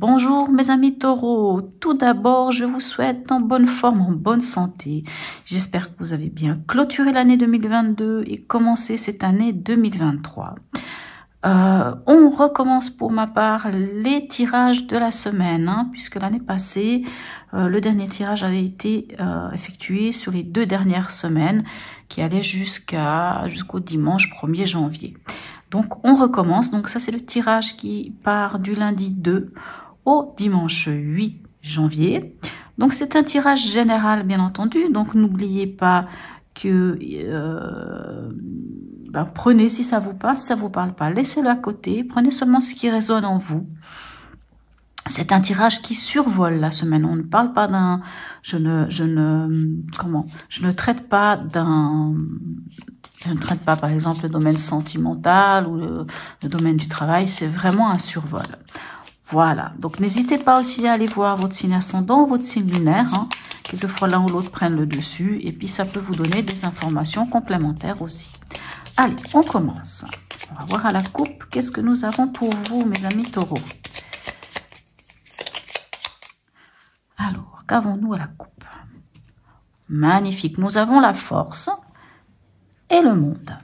Bonjour mes amis taureaux, tout d'abord je vous souhaite en bonne forme, en bonne santé. J'espère que vous avez bien clôturé l'année 2022 et commencé cette année 2023. On recommence pour ma part les tirages de la semaine, puisque l'année passée, le dernier tirage avait été effectué sur les 2 dernières semaines qui allaient jusqu'au dimanche 1er janvier. Donc on recommence, donc ça c'est le tirage qui part du lundi 2 au dimanche 8 janvier. Donc c'est un tirage général bien entendu, donc n'oubliez pas que prenez si ça vous parle pas, laissez-le à côté, prenez seulement ce qui résonne en vous. C'est un tirage qui survole la semaine. On ne parle pas d'un, je ne traite pas par exemple le domaine sentimental ou le domaine du travail. C'est vraiment un survol. Voilà. Donc n'hésitez pas aussi à aller voir votre signe ascendant, votre signe lunaire. Quelquefois l'un ou l'autre prennent le dessus et puis ça peut vous donner des informations complémentaires aussi. Allez, on commence. On va voir à la coupe qu'est-ce que nous avons pour vous, mes amis taureaux. Alors, qu'avons-nous à la coupe? Magnifique. Nous avons la force et le monde.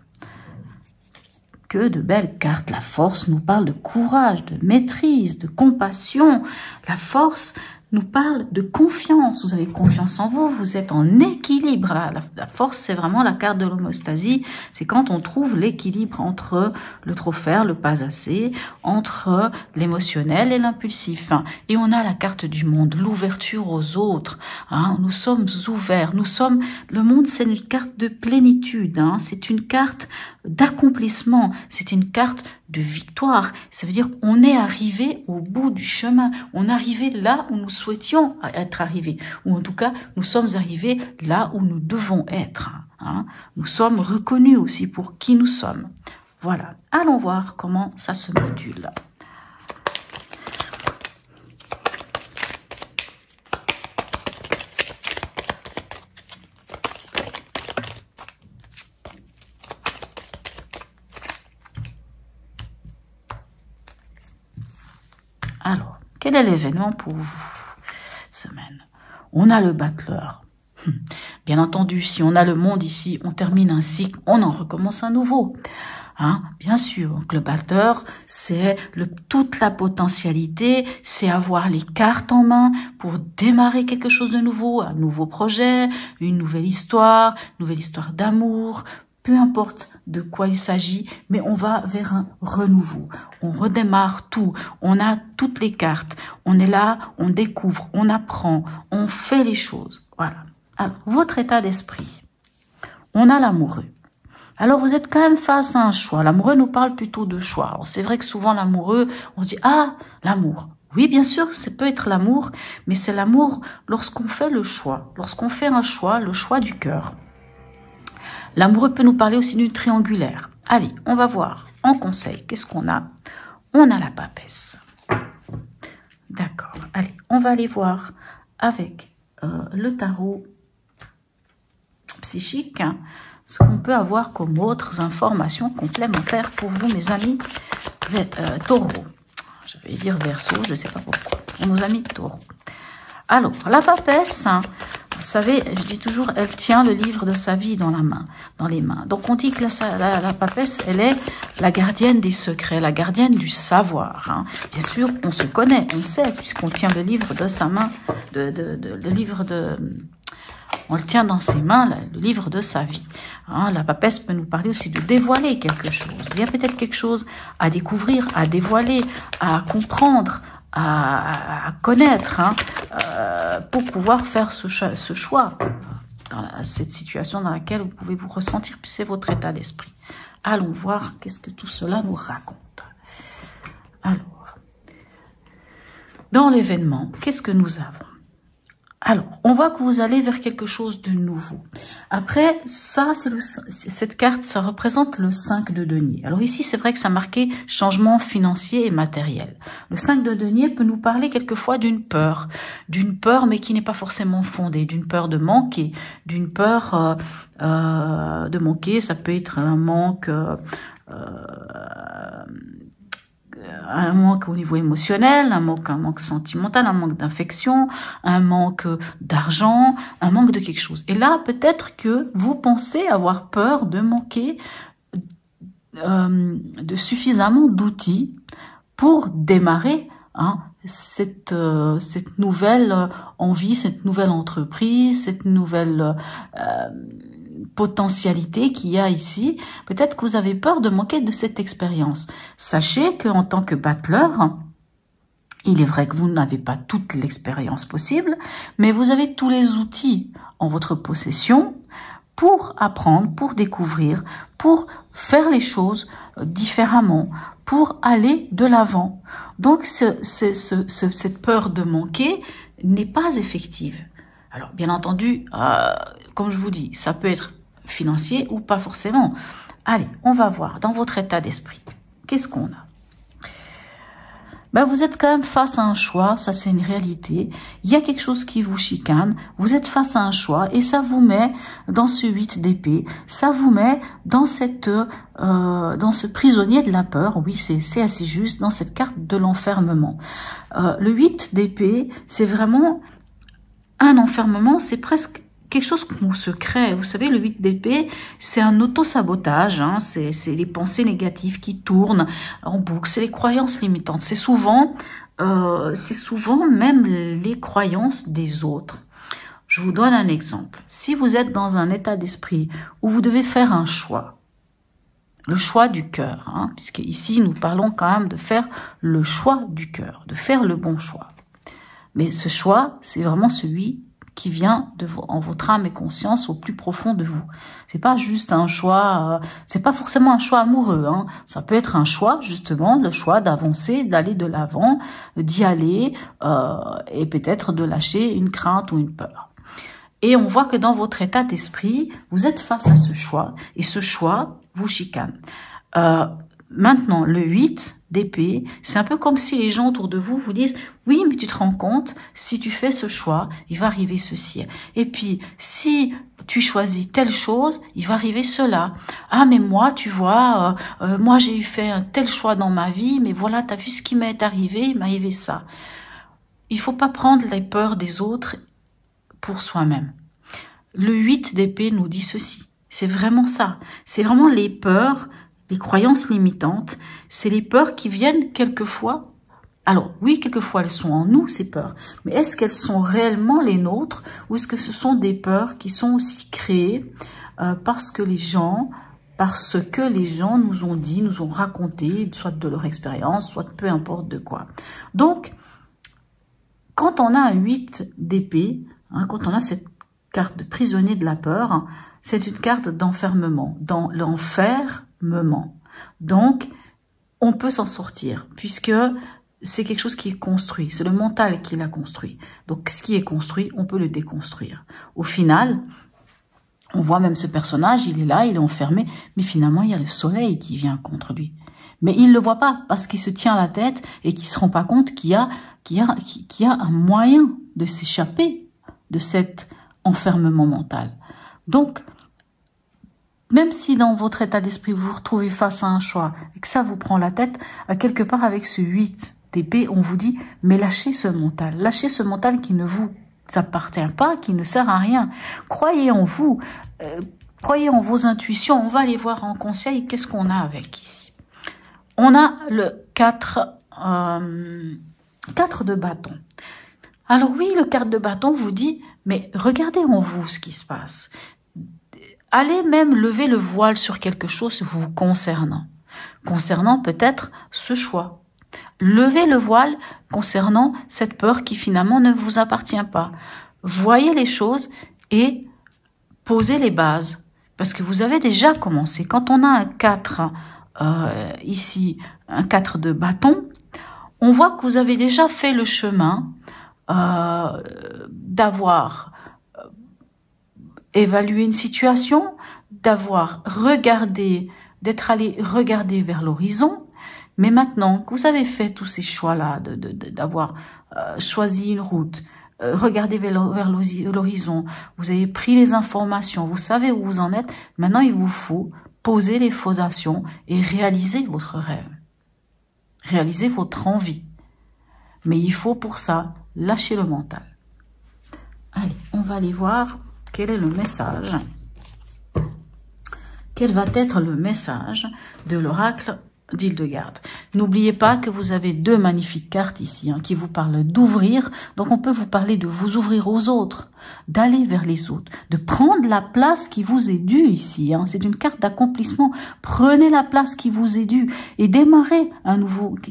Que de belles cartes. La force nous parle de courage, de maîtrise, de compassion. La force nous parle de confiance. Vous avez confiance en vous, vous êtes en équilibre. La force, c'est vraiment la carte de l'homéostasie. C'est quand on trouve l'équilibre entre le trop faire, le pas assez, entre l'émotionnel et l'impulsif. Et on a la carte du monde, l'ouverture aux autres. Nous sommes ouverts. Le monde, c'est une carte de plénitude. C'est une carte d'accomplissement. C'est une carte de victoire. Ça veut dire on est arrivé au bout du chemin. On est arrivé là où nous souhaitions être arrivés. Ou en tout cas, nous sommes arrivés là où nous devons être. Nous sommes reconnus aussi pour qui nous sommes. Voilà. Allons voir comment ça se module. Alors, quel est l'événement pour vous cette semaine? On a le battleur. Bien entendu, si on a le monde ici, on termine un cycle, on en recommence un nouveau. Bien sûr, donc le battleur, c'est toute la potentialité, c'est avoir les cartes en main pour démarrer quelque chose de nouveau, un nouveau projet, une nouvelle histoire d'amour. Peu importe de quoi il s'agit, mais on va vers un renouveau. On redémarre tout. On a toutes les cartes. On est là, on découvre, on apprend, on fait les choses. Voilà. Alors, votre état d'esprit. On a l'amoureux. Alors, vous êtes quand même face à un choix. L'amoureux nous parle plutôt de choix. Alors, c'est vrai que souvent, l'amoureux, on se dit, l'amour. Oui, bien sûr, ça peut être l'amour, mais c'est l'amour lorsqu'on fait le choix. Lorsqu'on fait un choix, le choix du cœur. L'amoureux peut nous parler aussi du triangulaire. Allez, on va voir en conseil. Qu'est-ce qu'on a? On a la papesse. D'accord. Allez, on va aller voir avec le tarot psychique ce qu'on peut avoir comme autres informations complémentaires pour vous, mes amis taureaux. Je vais dire verso, je ne sais pas pourquoi. Pour nos amis taureaux. Alors, la papesse, vous savez, je dis toujours, elle tient le livre de sa vie dans les mains. Donc, on dit que la papesse, elle est la gardienne des secrets, la gardienne du savoir. Bien sûr, on se connaît, on sait, puisqu'on tient le livre de sa main, on le tient dans ses mains, le livre de sa vie. La papesse peut nous parler aussi de dévoiler quelque chose. Il y a peut-être quelque chose à découvrir, à dévoiler, à comprendre, à connaître, pour pouvoir faire ce choix dans cette situation dans laquelle vous pouvez vous ressentir, puis c'est votre état d'esprit. Allons voir qu'est-ce que tout cela nous raconte. Alors, dans l'événement, qu'est-ce que nous avons? Alors, on voit que vous allez vers quelque chose de nouveau. Après, cette carte, ça représente le 5 de denier. Alors ici, c'est vrai que ça marquait changement financier et matériel. Le 5 de denier peut nous parler quelquefois d'une peur mais qui n'est pas forcément fondée, d'une peur de manquer, d'une peur de manquer. Ça peut être un manque un manque au niveau émotionnel, un manque sentimental, un manque d'affection, un manque d'argent, un manque de quelque chose. Et là, peut-être que vous pensez avoir peur de manquer de suffisamment d'outils pour démarrer cette nouvelle envie, cette nouvelle entreprise, cette nouvelle potentialité qu'il y a ici. Peut-être que vous avez peur de manquer de cette expérience. Sachez qu'en tant que battleur, il est vrai que vous n'avez pas toute l'expérience possible, mais vous avez tous les outils en votre possession pour apprendre, pour découvrir, pour faire les choses différemment, pour aller de l'avant. Donc, cette peur de manquer n'est pas effective. Alors, bien entendu, comme je vous dis, ça peut être financier ou pas forcément. Allez, on va voir dans votre état d'esprit. Qu'est-ce qu'on a? Vous êtes quand même face à un choix, ça c'est une réalité. Il y a quelque chose qui vous chicane, vous êtes face à un choix et ça vous met dans ce 8 d'épée, ça vous met dans dans ce prisonnier de la peur, oui c'est assez juste, dans cette carte de l'enfermement. Le 8 d'épée, c'est vraiment un enfermement, c'est presque quelque chose qu'on se crée. Vous savez, le 8 d'épée, c'est un auto-sabotage, c'est les pensées négatives qui tournent en boucle, c'est les croyances limitantes. C'est souvent même les croyances des autres. Je vous donne un exemple. Si vous êtes dans un état d'esprit où vous devez faire un choix, le choix du cœur, puisque ici nous parlons quand même de faire le choix du cœur, de faire le bon choix. Mais ce choix, c'est vraiment celui qui vient en votre âme et conscience au plus profond de vous. C'est pas juste un choix, c'est pas forcément un choix amoureux, Ça peut être un choix, justement, le choix d'avancer, d'aller de l'avant, d'y aller, et peut-être de lâcher une crainte ou une peur. Et on voit que dans votre état d'esprit, vous êtes face à ce choix, et ce choix vous chicane. Maintenant, le 8 d'épée, c'est un peu comme si les gens autour de vous vous disent « Oui, mais tu te rends compte, si tu fais ce choix, il va arriver ceci. Et puis, si tu choisis telle chose, il va arriver cela. Ah, mais moi, tu vois, moi j'ai fait un tel choix dans ma vie, mais voilà, t'as vu ce qui m'est arrivé, il m'est arrivé ça. » Il faut pas prendre les peurs des autres pour soi-même. Le 8 d'épée nous dit ceci. C'est vraiment ça. C'est vraiment les peurs, les croyances limitantes, c'est les peurs qui viennent quelquefois. Alors oui, quelquefois elles sont en nous, ces peurs, mais est-ce qu'elles sont réellement les nôtres ou est-ce que ce sont des peurs qui sont aussi créées parce que les gens nous ont dit, nous ont raconté, soit de leur expérience, soit peu importe de quoi. Donc, quand on a un 8 d'épée, quand on a cette carte de prisonnier de la peur, c'est une carte d'enfermement, dans l'enfermement. Donc, on peut s'en sortir, puisque c'est quelque chose qui est construit. C'est le mental qui l'a construit. Donc, ce qui est construit, on peut le déconstruire. Au final, on voit même ce personnage, il est là, il est enfermé, mais finalement, il y a le soleil qui vient contre lui. Mais il ne le voit pas, parce qu'il se tient la tête et qu'il ne se rend pas compte qu'il y a un moyen de s'échapper de cet enfermement mental. Donc, même si dans votre état d'esprit, vous vous retrouvez face à un choix et que ça vous prend la tête, quelque part avec ce 8 d'épée, on vous dit, mais lâchez ce mental qui ne vous appartient pas, qui ne sert à rien. Croyez en vous, croyez en vos intuitions, on va aller voir en conseil, qu'est-ce qu'on a avec ici. On a le 4 de bâton. Alors oui, le 4 de bâton vous dit, mais regardez en vous ce qui se passe. Allez même lever le voile sur quelque chose vous concernant peut-être ce choix. Levez le voile concernant cette peur qui finalement ne vous appartient pas. Voyez les choses et posez les bases. Parce que vous avez déjà commencé. Quand on a un 4, ici, un 4 de bâton, on voit que vous avez déjà fait le chemin d'avoir évalué une situation, d'avoir regardé, d'être allé regarder vers l'horizon. Mais maintenant que vous avez fait tous ces choix-là, d'avoir choisi une route, regardé vers l'horizon, vous avez pris les informations, vous savez où vous en êtes, maintenant il vous faut poser les fondations et réaliser votre rêve. réaliser votre envie. Mais il faut pour ça lâcher le mental. Allez, on va aller voir quel est le message. Quel va être le message de l'oracle d'Hildegarde. N'oubliez pas que vous avez deux magnifiques cartes ici qui vous parlent d'ouvrir. Donc on peut vous parler de vous ouvrir aux autres, d'aller vers les autres, de prendre la place qui vous est due ici. C'est une carte d'accomplissement. Prenez la place qui vous est due et démarrez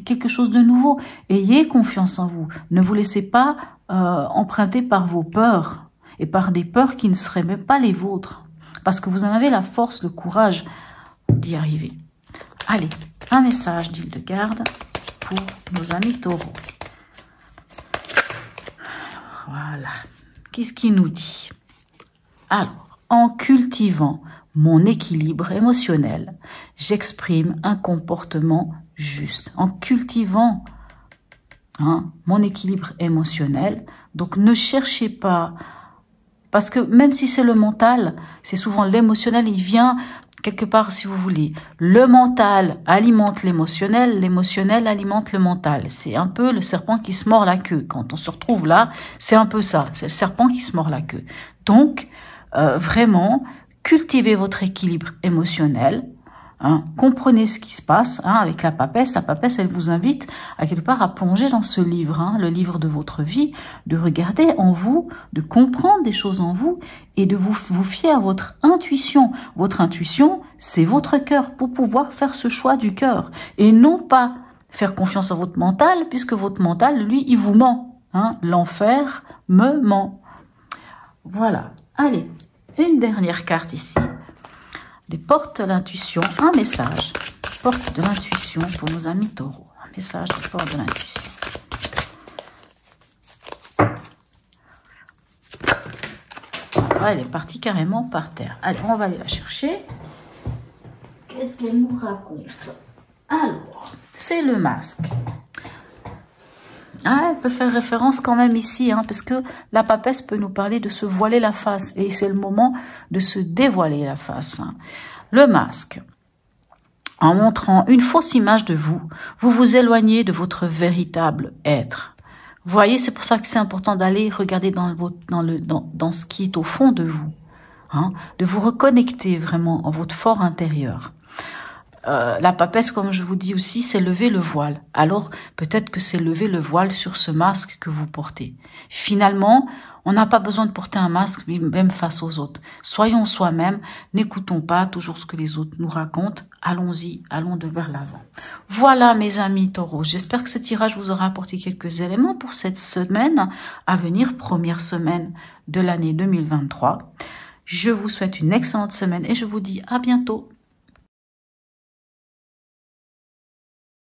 quelque chose de nouveau. Ayez confiance en vous. Ne vous laissez pas emprunter par vos peurs et par des peurs qui ne seraient même pas les vôtres. Parce que vous en avez la force, le courage d'y arriver. Allez, un message d'Hildegarde pour nos amis taureaux. Voilà. Qu'est-ce qu'il nous dit? Alors, en cultivant mon équilibre émotionnel, j'exprime un comportement juste. En cultivant mon équilibre émotionnel, donc ne cherchez pas, parce que même si c'est le mental, c'est souvent l'émotionnel, il vient quelque part, si vous voulez. Le mental alimente l'émotionnel alimente le mental. C'est un peu le serpent qui se mord la queue. Quand on se retrouve là, c'est un peu ça. C'est le serpent qui se mord la queue. Donc, vraiment, cultivez votre équilibre émotionnel. Comprenez ce qui se passe avec la papesse. La papesse, elle vous invite à quelque part à plonger dans ce livre, le livre de votre vie, de regarder en vous, de comprendre des choses en vous et de vous fier à votre intuition. Votre intuition, c'est votre cœur pour pouvoir faire ce choix du cœur et non pas faire confiance à votre mental puisque votre mental, lui, il vous ment. L'enfer me ment. Voilà. Allez, une dernière carte ici. Des portes de l'intuition, un message, porte de l'intuition pour nos amis taureaux, un message des portes de l'intuition. Elle est partie carrément par terre. Allez, on va aller la chercher. Qu'est-ce qu'elle nous raconte? Alors, c'est le masque. Elle peut faire référence quand même ici, parce que la papesse peut nous parler de se voiler la face. Et c'est le moment de se dévoiler la face. Le masque. En montrant une fausse image de vous, vous vous éloignez de votre véritable être. Vous voyez, c'est pour ça que c'est important d'aller regarder dans ce qui est au fond de vous. De vous reconnecter vraiment en votre fort intérieur. La papesse, comme je vous dis aussi, c'est lever le voile. Alors, peut-être que c'est lever le voile sur ce masque que vous portez. Finalement, on n'a pas besoin de porter un masque, même face aux autres. Soyons soi-même, n'écoutons pas toujours ce que les autres nous racontent. Allons-y, allons vers l'avant. Voilà, mes amis taureaux. J'espère que ce tirage vous aura apporté quelques éléments pour cette semaine à venir, première semaine de l'année 2023. Je vous souhaite une excellente semaine et je vous dis à bientôt.